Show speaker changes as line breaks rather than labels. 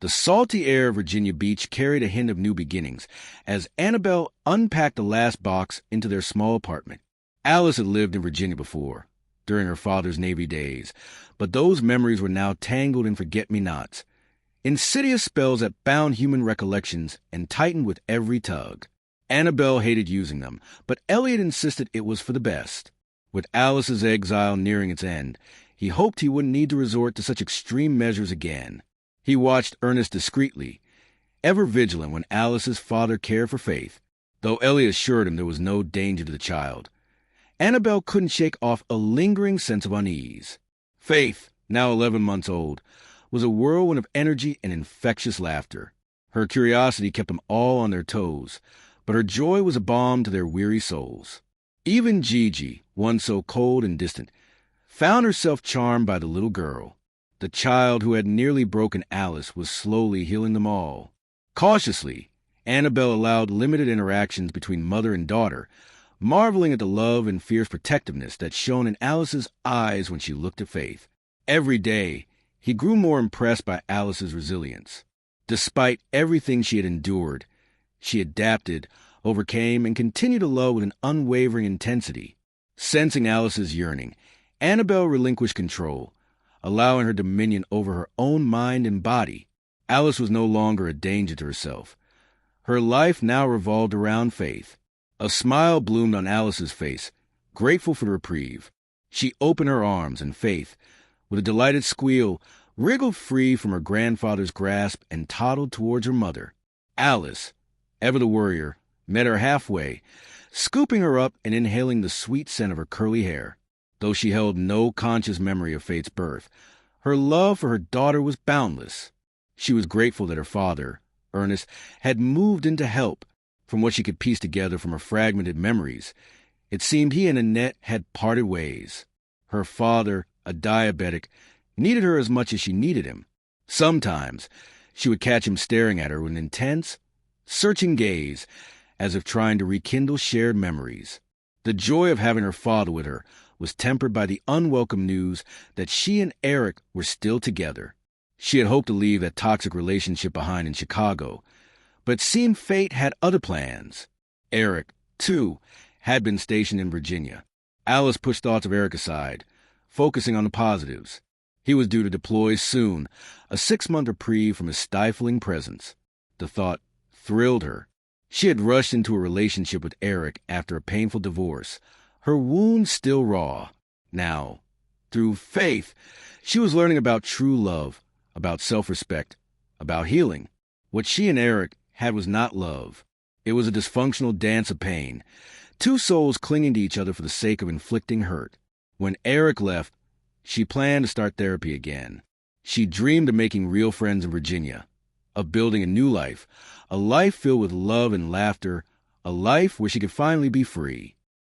The salty air of Virginia Beach carried a hint of new beginnings as Annabelle unpacked the last box into their small apartment. Alice had lived in Virginia before, during her father's Navy days, but those memories were now tangled in forget-me-nots, insidious spells that bound human recollections and tightened with every tug. Annabelle hated using them, but Elliot insisted it was for the best. With Alice's exile nearing its end, he hoped he wouldn't need to resort to such extreme measures again. He watched Ernest discreetly, ever vigilant when Alice's father cared for Faith, though Elliot assured him there was no danger to the child. Annabelle couldn't shake off a lingering sense of unease. Faith, now 11 months old, was a whirlwind of energy and infectious laughter. Her curiosity kept them all on their toes, but her joy was a balm to their weary souls. Even Gigi, once so cold and distant, found herself charmed by the little girl. The child who had nearly broken Alice was slowly healing them all. Cautiously, Annabelle allowed limited interactions between mother and daughter, marveling at the love and fierce protectiveness that shone in Alice's eyes when she looked at Faith. Every day, he grew more impressed by Alice's resilience. Despite everything she had endured, she adapted, overcame, and continued to love with an unwavering intensity. Sensing Alice's yearning, Annabelle relinquished control, allowing her dominion over her own mind and body. Alice was no longer a danger to herself. Her life now revolved around Faith. A smile bloomed on Alice's face, grateful for the reprieve. She opened her arms, and Faith, with a delighted squeal, wriggled free from her grandfather's grasp and toddled towards her mother. Alice, ever the worrier, met her halfway, scooping her up and inhaling the sweet scent of her curly hair. Though she held no conscious memory of Faith's birth, her love for her daughter was boundless. She was grateful that her father, Ernest, had moved in to help. From what she could piece together from her fragmented memories, it seemed he and Annette had parted ways. Her father, a diabetic, needed her as much as she needed him. Sometimes she would catch him staring at her with an intense, searching gaze, as if trying to rekindle shared memories. The joy of having her father with her was tempered by the unwelcome news that she and Eric were still together. She had hoped to leave that toxic relationship behind in Chicago, but it seemed fate had other plans. Eric, too, had been stationed in Virginia. Alice pushed thoughts of Eric aside, focusing on the positives. He was due to deploy soon, a 6-month reprieve from his stifling presence. The thought thrilled her. She had rushed into a relationship with Eric after a painful divorce, her wounds still raw. Now, through Faith, she was learning about true love, about self-respect, about healing. What she and Eric had was not love. It was a dysfunctional dance of pain, two souls clinging to each other for the sake of inflicting hurt. When Eric left, she planned to start therapy again. She dreamed of making real friends in Virginia, of building a new life, a life filled with love and laughter, a life where she could finally be free.